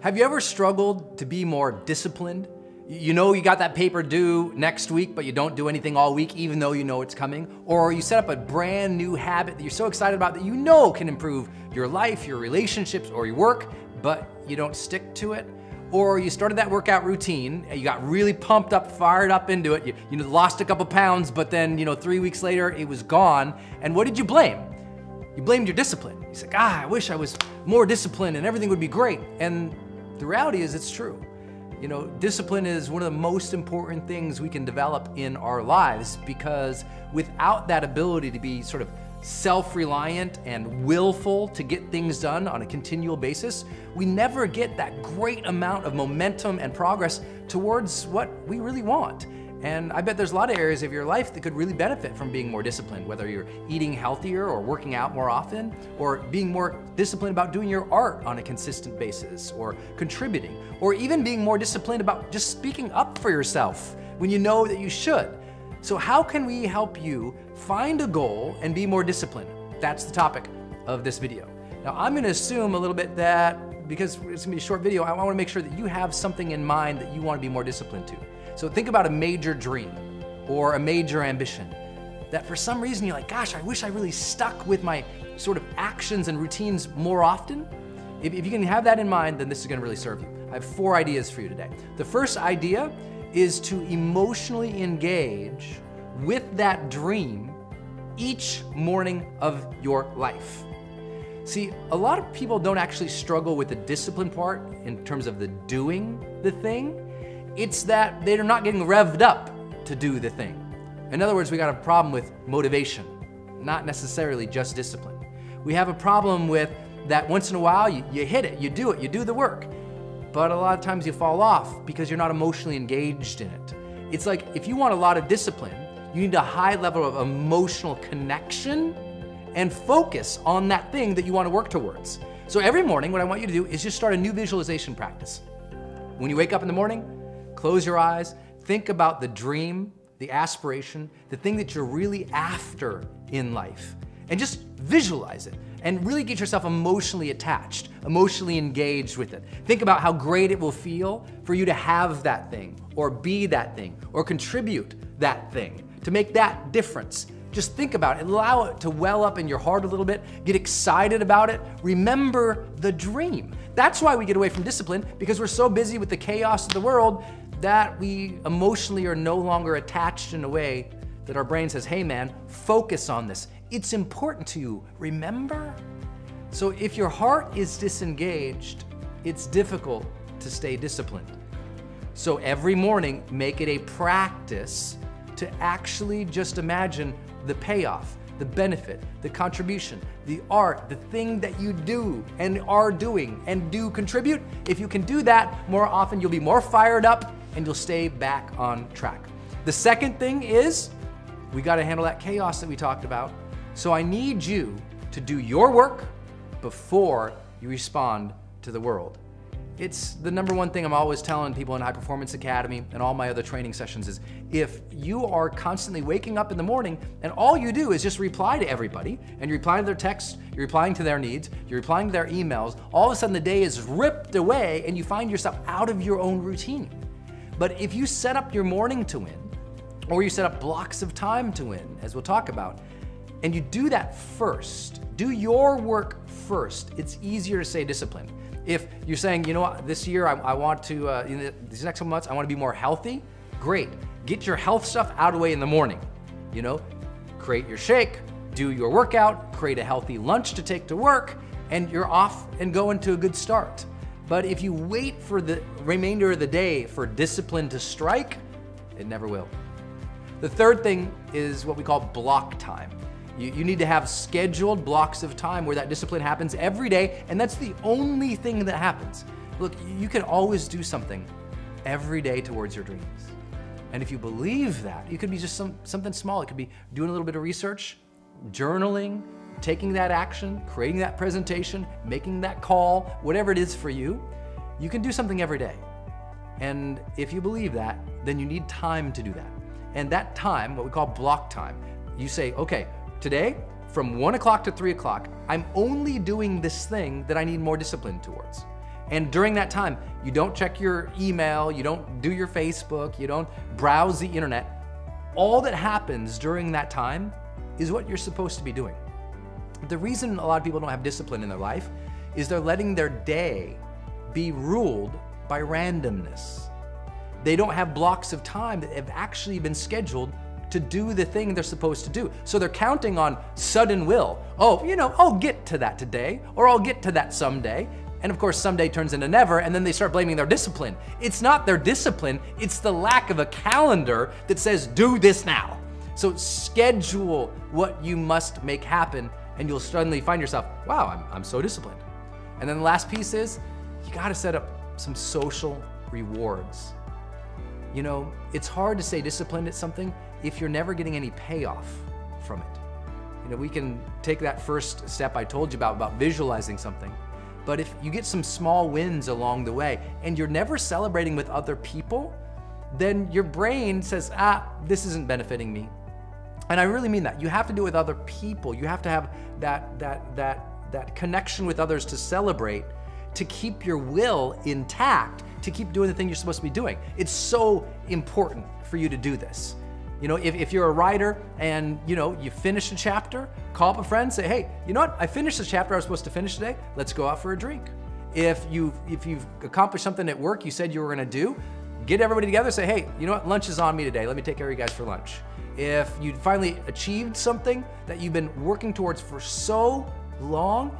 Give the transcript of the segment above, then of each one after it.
Have you ever struggled to be more disciplined? You know you got that paper due next week, but you don't do anything all week even though you know it's coming? Or you set up a brand new habit that you're so excited about that you know can improve your life, your relationships, or your work, but you don't stick to it? Or you started that workout routine, and you got really pumped up, fired up into it, you lost a couple pounds, but then 3 weeks later it was gone, and what did you blame? You blamed your discipline. You said, I wish I was more disciplined and everything would be great. And the reality is it's true. Discipline is one of the most important things we can develop in our lives, because without that ability to be sort of self-reliant and willful to get things done on a continual basis, we never get that great amount of momentum and progress towards what we really want. And I bet there's a lot of areas of your life that could really benefit from being more disciplined, whether you're eating healthier or working out more often, or being more disciplined about doing your art on a consistent basis, or contributing, or even being more disciplined about just speaking up for yourself when you know that you should. So how can we help you find a goal and be more disciplined? That's the topic of this video. Now I'm gonna assume a little bit that, because it's gonna be a short video, I wanna make sure that you have something in mind that you wanna be more disciplined to. So think about a major dream or a major ambition that for some reason you're like, gosh, I wish I really stuck with my sort of actions and routines more often. If you can have that in mind, then this is gonna really serve you. I have 4 ideas for you today. The first idea is to emotionally engage with that dream each morning of your life. See, a lot of people don't actually struggle with the discipline part in terms of the doing the thing. It's that they're not getting revved up to do the thing. In other words, we got a problem with motivation, not necessarily just discipline. We have a problem with that once in a while you hit it, you do the work, but a lot of times you fall off because you're not emotionally engaged in it. It's like if you want a lot of discipline, you need a high level of emotional connection and focus on that thing that you want to work towards. So every morning, what I want you to do is just start a new visualization practice. When you wake up in the morning, close your eyes, think about the dream, the aspiration, the thing that you're really after in life, and just visualize it and really get yourself emotionally attached, emotionally engaged with it. Think about how great it will feel for you to have that thing, or be that thing, or contribute that thing, to make that difference. Just think about it, allow it to well up in your heart a little bit, get excited about it, remember the dream. That's why we get away from discipline, because we're so busy with the chaos of the world that we emotionally are no longer attached in a way that our brain says, hey man, focus on this. It's important to you, remember? So if your heart is disengaged, it's difficult to stay disciplined. So every morning, make it a practice to actually just imagine the payoff, the benefit, the contribution, the art, the thing that you do and are doing and do contribute. If you can do that more often, you'll be more fired up and you'll stay back on track. The second thing is, we gotta handle that chaos that we talked about. So I need you to do your work before you respond to the world. It's the #1 thing I'm always telling people in High Performance Academy and all my other training sessions is, if you are constantly waking up in the morning and all you do is just reply to everybody, and you're replying to their texts, you're replying to their needs, you're replying to their emails, all of a sudden the day is ripped away and you find yourself out of your own routine. But if you set up your morning to win, or you set up blocks of time to win, as we'll talk about, and you do that first, do your work first, it's easier to stay disciplined. If you're saying, you know what, this year I want to, in these next couple months, I want to be more healthy, great. Get your health stuff out of the way in the morning. Create your shake, do your workout, create a healthy lunch to take to work, and you're off and going to a good start. But if you wait for the remainder of the day for discipline to strike, it never will. The third thing is what we call block time. You need to have scheduled blocks of time where that discipline happens every day, and that's the only thing that happens. Look, you can always do something every day towards your dreams. And if you believe that, it could be just something small. It could be doing a little bit of research, journaling, taking that action, creating that presentation, making that call, whatever it is for you. You can do something every day. And if you believe that, then you need time to do that. And that time, what we call block time, you say, okay, today, from 1 o'clock to 3 o'clock, I'm only doing this thing that I need more discipline towards. And during that time, you don't check your email, you don't do your Facebook, you don't browse the internet. All that happens during that time is what you're supposed to be doing. The reason a lot of people don't have discipline in their life is they're letting their day be ruled by randomness. They don't have blocks of time that have actually been scheduled to do the thing they're supposed to do. So they're counting on sudden will. Oh, I'll get to that today, or I'll get to that someday. And of course, someday turns into never, and then they start blaming their discipline. It's not their discipline, it's the lack of a calendar that says, do this now. So schedule what you must make happen, and you'll suddenly find yourself, wow, I'm so disciplined. And then the last piece is, you gotta set up some social rewards. It's hard to stay disciplined at something if you're never getting any payoff from it. We can take that first step I told you about visualizing something. But if you get some small wins along the way and you're never celebrating with other people, then your brain says, this isn't benefiting me. And I really mean that. You have to do it with other people. You have to have that connection with others to celebrate, to keep your will intact, to keep doing the thing you're supposed to be doing. It's so important for you to do this. If you're a writer and you finish a chapter, call up a friend, say, hey, you know what? I finished the chapter I was supposed to finish today. Let's go out for a drink. If you've accomplished something at work you said you were gonna do, get everybody together, say, hey, you know what? Lunch is on me today. Let me take care of you guys for lunch. If you finally achieved something that you've been working towards for so long,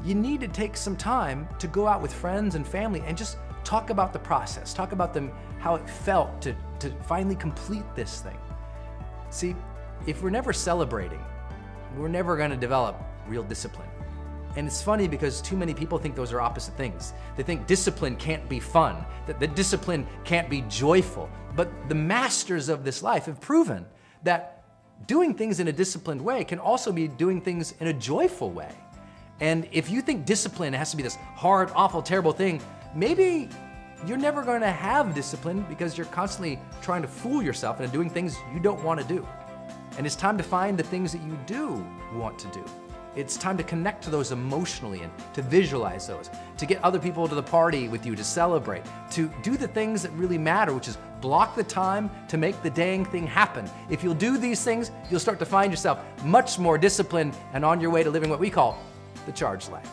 you need to take some time to go out with friends and family and just talk about the process. Talk about how it felt to finally complete this thing. See, if we're never celebrating, we're never gonna develop real discipline. And it's funny because too many people think those are opposite things. They think discipline can't be fun, that discipline can't be joyful. But the masters of this life have proven that doing things in a disciplined way can also be doing things in a joyful way. And if you think discipline has to be this hard, awful, terrible thing, maybe you're never going to have discipline because you're constantly trying to fool yourself into doing things you don't want to do. And it's time to find the things that you do want to do. It's time to connect to those emotionally and to visualize those, to get other people to the party with you, to celebrate, to do the things that really matter, which is block the time to make the dang thing happen. If you'll do these things, you'll start to find yourself much more disciplined and on your way to living what we call the charged life.